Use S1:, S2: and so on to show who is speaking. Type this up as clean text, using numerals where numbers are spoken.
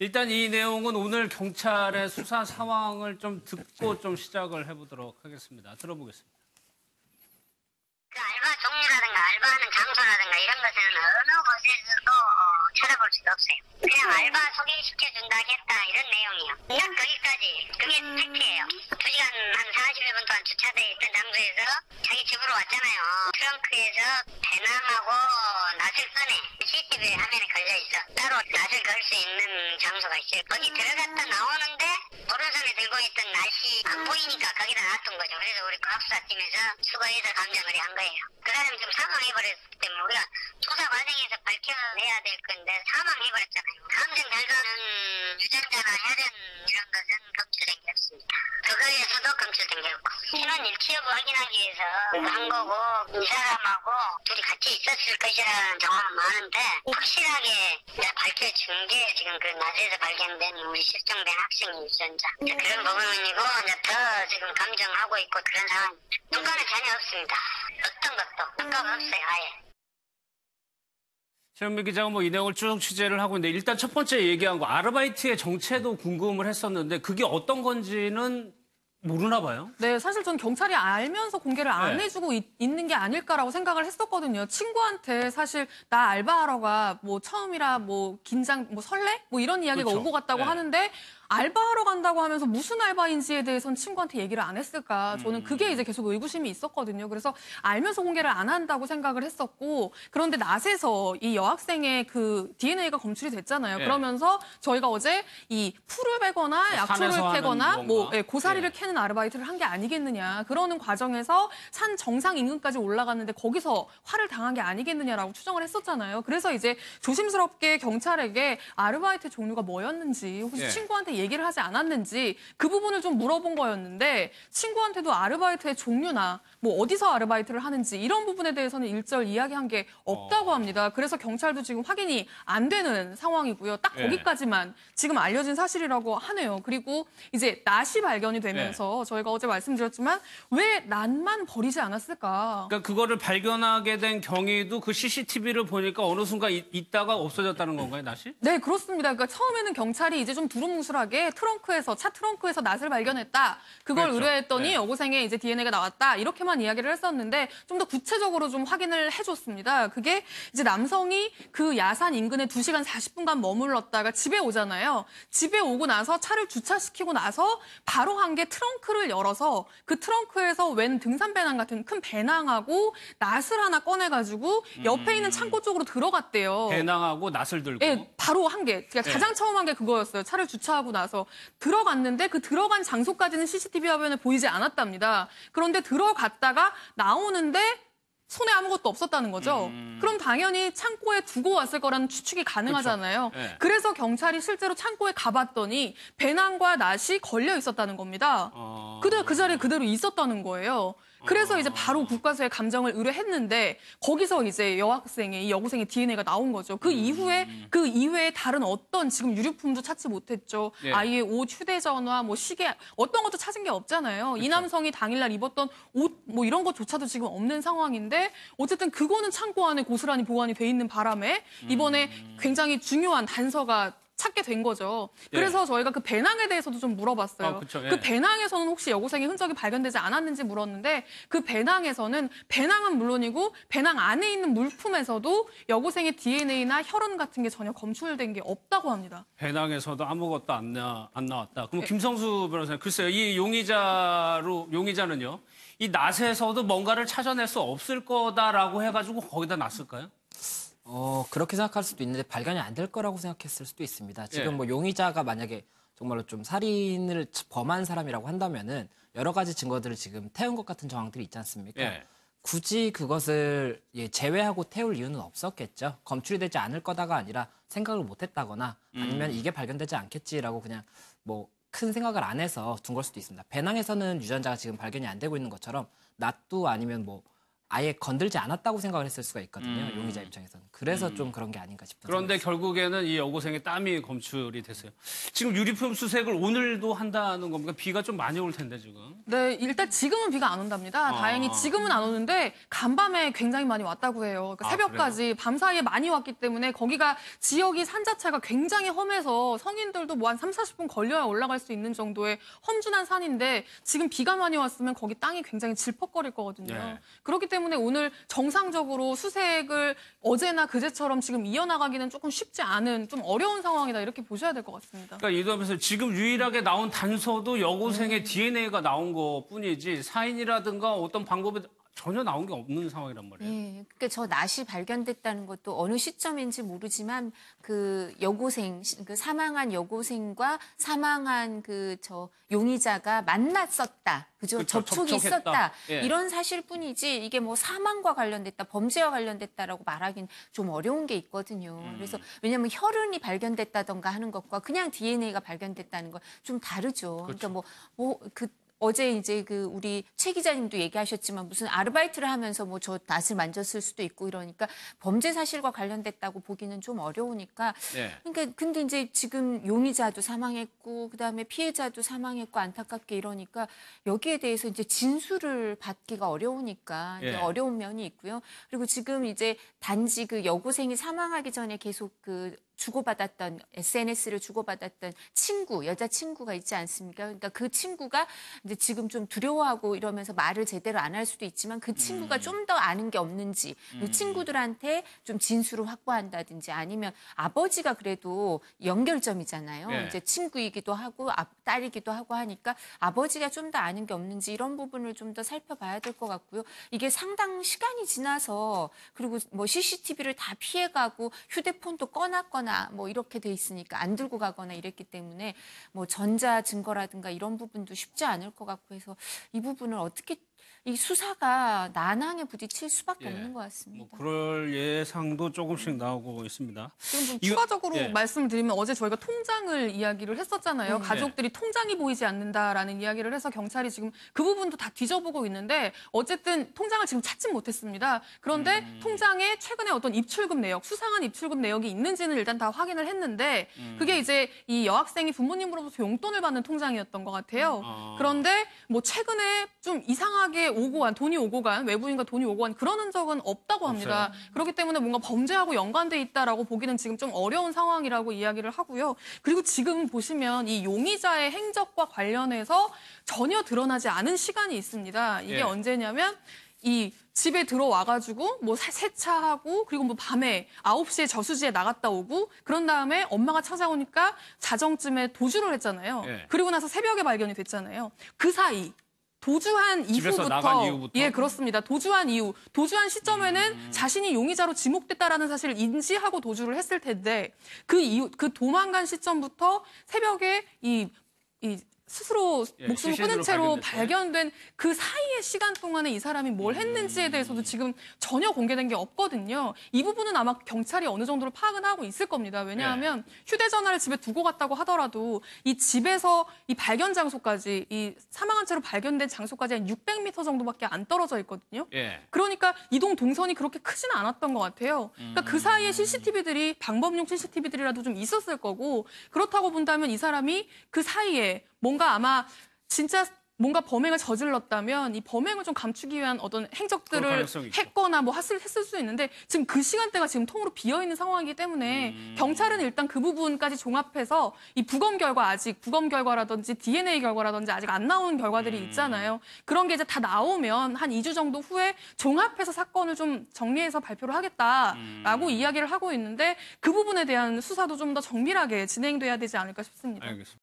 S1: 일단 이 내용은 오늘 경찰의 수사 상황을 좀 듣고 좀 시작을 해보도록 하겠습니다. 들어보겠습니다.
S2: 그 알바 종류라든가 알바하는 장소라든가 이런 것은 어느 곳에서도 찾아볼 수가 없어요. 그냥 알바 소개시켜준다 했다 이런 내용이요. 딱 거기까지. 그게 팩트예요. 2시간 한 41분 동안 주차되어 있던 장소에서 자기 집으로 왔잖아요. 트렁크에서 배낭하고 낫을 꺼내. CCTV 화면에 걸려있어. 따로 낫을 걸 수 있는 장소가 있어요. 거기 들어갔다 나오는데 오른손에 들고 있던 낫이 안 보이니까 거기다 놨던 거죠. 그래서 우리 과학수사팀에서 수거해서 감정을 한 거예요. 그 사람이 좀 사망해버렸기 때문에 우리가 조사 과정에서 밝혀내야 될 건데 사망해버렸잖아요. 감정 결과는 유전자나 혈흔 이런 것은 검출된 게 없습니다. 그거에서도 검출된 게 없고 신원 일치 여부 확인하기 위해서 한 거고 이 사람하고 둘이 같이 있었을 것이라는 정황은 많은데 확실하게 밝혀준 게 지금 그 낮에서 발견된 우리 실종된 학생 유전자 그런 부분이고 더 지금 감정하고 있고 그런 상황입니다. 평가는 전혀 없습니다. 어떤 것도 평가가 없어요. 아예.
S1: 최현미 기자가 이 내용을 쭉 취재를 하고 있는데 일단 첫 번째 얘기한 거 아르바이트의 정체도 궁금을 했었는데 그게 어떤 건지는 모르나 봐요.
S3: 네, 사실 전 경찰이 알면서 공개를 안 해주고 있는 게 아닐까라고 생각을 했었거든요. 친구한테 사실 나 알바하러 가, 처음이라 긴장, 설레? 이런 이야기가
S1: 그렇죠.
S3: 오고 갔다고 하는데 알바하러 간다고 하면서 무슨 알바인지에 대해서는 친구한테 얘기를 안 했을까. 저는 그게 이제 계속 의구심이 있었거든요. 그래서 알면서 공개를 안 한다고 생각을 했었고 그런데 낫에서 이 여학생의 그 DNA가 검출이 됐잖아요. 그러면서 저희가 어제 이 풀을 베거나 약초를 캐거나 고사리를 캐는 아르바이트를 한 게 아니겠느냐. 그러는 과정에서 산 정상 인근까지 올라갔는데 거기서 화를 당한 게 아니겠느냐라고 추정을 했었잖아요. 그래서 이제 조심스럽게 경찰에게 아르바이트 종류가 뭐였는지 혹시 친구한테 얘기를 하지 않았는지 그 부분을 좀 물어본 거였는데 친구한테도 아르바이트의 종류나 어디서 아르바이트를 하는지 이런 부분에 대해서는 일절 이야기한 게 없다고 합니다. 그래서 경찰도 지금 확인이 안 되는 상황이고요. 딱 거기까지만 지금 알려진 사실이라고 하네요. 그리고 이제 낫이 발견이 되면서 저희가 어제 말씀드렸지만 왜 낫만 버리지 않았을까?
S1: 그러니까 그거를 발견하게 된 경위도 그 CCTV를 보니까 어느 순간 있다가 없어졌다는 건가요, 낫이?
S3: 네, 그렇습니다. 그러니까 처음에는 경찰이 이제 좀 두루뭉술하게 차 트렁크에서 낫을 발견했다. 그걸
S1: 그렇죠.
S3: 의뢰했더니 여고생의 이제 DNA가 나왔다. 이렇게만 이야기를 했었는데 좀 더 구체적으로 좀 확인을 해줬습니다. 그게 이제 남성이 그 야산 인근에 2시간 40분간 머물렀다가 집에 오잖아요. 집에 오고 나서 차를 주차시키고 나서 바로 한 게 트렁크를 열어서 그 트렁크에서 웬 등산 배낭 같은 큰 배낭하고 낫을 하나 꺼내가지고 옆에 있는 창고 쪽으로 들어갔대요.
S1: 배낭하고 낫을 들고.
S3: 네, 바로 한 게. 그러니까 가장 처음 한 게 그거였어요. 차를 주차하고 나서 들어갔는데 그 들어간 장소까지는 CCTV 화면에 보이지 않았답니다. 그런데 들어갔다가 나오는데 손에 아무것도 없었다는 거죠. 그럼 당연히 창고에 두고 왔을 거라는 추측이 가능하잖아요.
S1: 그렇죠.
S3: 그래서 경찰이 실제로 창고에 가봤더니 배낭과 낫이 걸려 있었다는 겁니다. 그 자리에 그대로 있었다는 거예요. 그래서 이제 바로 국과수에 감정을 의뢰했는데 거기서 이제 이 여고생의 DNA가 나온 거죠. 그 이후에 다른 어떤 지금 유류품도 찾지 못했죠. 아이의 옷, 휴대전화, 시계 어떤 것도 찾은 게 없잖아요. 그렇죠. 이 남성이 당일날 입었던 옷 이런 것조차도 지금 없는 상황인데 어쨌든 그거는 창고 안에 고스란히 보관이 돼 있는 바람에 이번에 굉장히 중요한 단서가 찾게 된 거죠. 그래서 저희가 그 배낭에 대해서도 좀 물어봤어요. 그 배낭에서는 혹시 여고생의 흔적이 발견되지 않았는지 물었는데 그 배낭은 물론이고 배낭 안에 있는 물품에서도 여고생의 DNA나 혈흔 같은 게 전혀 검출된 게 없다고 합니다.
S1: 배낭에서도 아무것도 안 나왔다. 그럼 김성수 변호사님, 글쎄요. 이 용의자는요. 이 낫에서도 뭔가를 찾아낼 수 없을 거다라고 해가지고 거기다 놨을까요?
S4: 그렇게 생각할 수도 있는데 발견이 안 될 거라고 생각했을 수도 있습니다. 지금 용의자가 만약에 정말로 좀 살인을 범한 사람이라고 한다면은 여러 가지 증거들을 지금 태운 것 같은 정황들이 있지 않습니까? 굳이 그것을 제외하고 태울 이유는 없었겠죠. 검출이 되지 않을 거다가 아니라 생각을 못 했다거나 아니면 이게 발견되지 않겠지라고 그냥 큰 생각을 안 해서 둔 걸 수도 있습니다. 배낭에서는 유전자가 지금 발견이 안 되고 있는 것처럼 낫도 아니면 아예 건들지 않았다고 생각을 했을 수가 있거든요. 용의자 입장에서는. 그래서 좀 그런 게 아닌가 싶다.
S1: 그런데 결국에는 이 여고생의 땀이 검출이 됐어요. 지금 유리품 수색을 오늘도 한다는 겁니까? 비가 좀 많이 올 텐데 지금.
S3: 네, 일단 지금은 비가 안 온답니다. 다행히 지금은 안 오는데 간밤에 굉장히 많이 왔다고 해요. 그러니까 새벽까지 밤 사이에 많이 왔기 때문에 거기가 지역이 산 자체가 굉장히 험해서 성인들도 뭐 한 3, 40분 걸려야 올라갈 수 있는 정도의 험준한 산인데 지금 비가 많이 왔으면 거기 땅이 굉장히 질퍽거릴 거거든요.
S1: 네.
S3: 그렇기 때문에 오늘 정상적으로 수색을 어제나 그제처럼 지금 이어나가기는 조금 쉽지 않은 좀 어려운 상황이다 이렇게 보셔야 될 것 같습니다.
S1: 그러니까 이동하면서 지금 유일하게 나온 단서도 여고생의 DNA가 나온 것뿐이지 사인이라든가 어떤 방법이 전혀 나온 게 없는 상황이란 말이에요.
S5: 예, 그러니까 저 낫이 발견됐다는 것도 어느 시점인지 모르지만 그 여고생, 그 사망한 여고생과 사망한 그 저 용의자가 만났었다, 그죠?
S1: 그쵸,
S5: 접촉이
S1: 접촉했다.
S5: 있었다
S1: 예.
S5: 이런 사실뿐이지 이게 뭐 사망과 관련됐다, 범죄와 관련됐다라고 말하기는 좀 어려운 게 있거든요. 그래서 왜냐하면 혈흔이 발견됐다던가 하는 것과 그냥 DNA가 발견됐다는 건 좀 다르죠. 그러니까 어제 이제 그 우리 최 기자님도 얘기하셨지만 무슨 아르바이트를 하면서 뭐 저 낫을 만졌을 수도 있고 이러니까 범죄 사실과 관련됐다고 보기는 좀 어려우니까.
S1: 네.
S5: 그러니까 근데 이제 지금 용의자도 사망했고 그다음에 피해자도 사망했고 안타깝게 이러니까 여기에 대해서 이제 진술을 받기가 어려우니까 이제
S1: 예.
S5: 어려운 면이 있고요. 그리고 지금 이제 단지 그 여고생이 사망하기 전에 계속 그 주고받았던 SNS를 주고받았던 친구, 여자친구가 있지 않습니까? 그러니까 그 친구가 이제 지금 좀 두려워하고 이러면서 말을 제대로 안 할 수도 있지만 그 친구가 좀 더 아는 게 없는지 그 친구들한테 좀 진술을 확보한다든지 아니면 아버지가 그래도 연결점이잖아요.
S1: 네.
S5: 이제 친구이기도 하고 딸이기도 하고 하니까 아버지가 좀 더 아는 게 없는지 이런 부분을 좀 더 살펴봐야 될 것 같고요. 이게 상당 시간이 지나서 그리고 뭐 CCTV를 다 피해가고 휴대폰도 꺼놨거나 뭐 이렇게 돼 있으니까 안 들고 가거나 이랬기 때문에 뭐 전자 증거라든가 이런 부분도 쉽지 않을 것 같고 해서 이 부분을 어떻게 이 수사가 난항에 부딪힐 수밖에 없는 것 같습니다.
S1: 뭐 그럴 예상도 조금씩 나오고 있습니다.
S3: 지금 좀
S1: 이거-
S3: 추가적으로
S1: 예.
S3: 말씀드리면 어제 저희가 통장을 이야기를 했었잖아요. 가족들이 통장이 보이지 않는다라는 이야기를 해서 경찰이 지금 그 부분도 다 뒤져보고 있는데 어쨌든 통장을 지금 찾진 못했습니다. 그런데 통장에 최근에 어떤 입출금 내역, 수상한 입출금 내역이 있는지는 일단 다 확인을 했는데 그게 이제 이 여학생이 부모님으로부터 용돈을 받는 통장이었던 것 같아요. 그런데 뭐 최근에 좀 이상하게 돈이 오고 간 외부인과 돈이 오고 간 그런 흔적은 없다고 합니다. 그렇기 때문에 뭔가 범죄하고 연관돼 있다라고 보기는 지금 좀 어려운 상황이라고 이야기를 하고요. 그리고 지금 보시면 이 용의자의 행적과 관련해서 전혀 드러나지 않은 시간이 있습니다. 이게
S1: 예.
S3: 언제냐면 이 집에 들어와가지고 뭐 세차하고 그리고 뭐 밤에 9시에 저수지에 나갔다 오고 그런 다음에 엄마가 찾아오니까 자정쯤에 도주를 했잖아요.
S1: 예.
S3: 그리고 나서 새벽에 발견이 됐잖아요. 그 사이 도주한
S1: 집에서 나간 이후부터?
S3: 예, 그렇습니다. 도주한 이후, 도주한 시점에는 자신이 용의자로 지목됐다라는 사실을 인지하고 도주를 했을 텐데 그 이후, 그 도망간 시점부터 새벽에 이 스스로
S1: 예,
S3: 목숨을
S1: 시신으로
S3: 끊은 채로
S1: 발견됐어요.
S3: 발견된 그 사이의 시간 동안에 이 사람이 뭘 했는지에 대해서도 지금 전혀 공개된 게 없거든요. 이 부분은 아마 경찰이 어느 정도로 파악은 하고 있을 겁니다. 왜냐하면 휴대전화를 집에 두고 갔다고 하더라도 이 집에서 이 발견 장소까지 이 사망한 채로 발견된 장소까지 한 600m 정도밖에 안 떨어져 있거든요.
S1: 예.
S3: 그러니까 이동 동선이 그렇게 크지는 않았던 것 같아요. 그러니까 그 사이에 CCTV들이 방법용 CCTV들이라도 좀 있었을 거고 그렇다고 본다면 이 사람이 그 사이에 뭔가 아마 진짜 뭔가 범행을 저질렀다면 이 범행을 좀 감추기 위한 어떤
S1: 그럴
S3: 행적들을
S1: 가능성이 있죠.
S3: 했거나 뭐 했을 수 있는데 지금 그 시간대가 지금 통으로 비어 있는 상황이기 때문에 경찰은 일단 그 부분까지 종합해서 이 부검 결과라든지 DNA 결과라든지 아직 안 나온 결과들이 있잖아요. 그런 게 이제 다 나오면 한 2주 정도 후에 종합해서 사건을 좀 정리해서 발표를 하겠다라고 이야기를 하고 있는데 그 부분에 대한 수사도 좀 더 정밀하게 진행돼야 되지 않을까 싶습니다.
S1: 알겠습니다.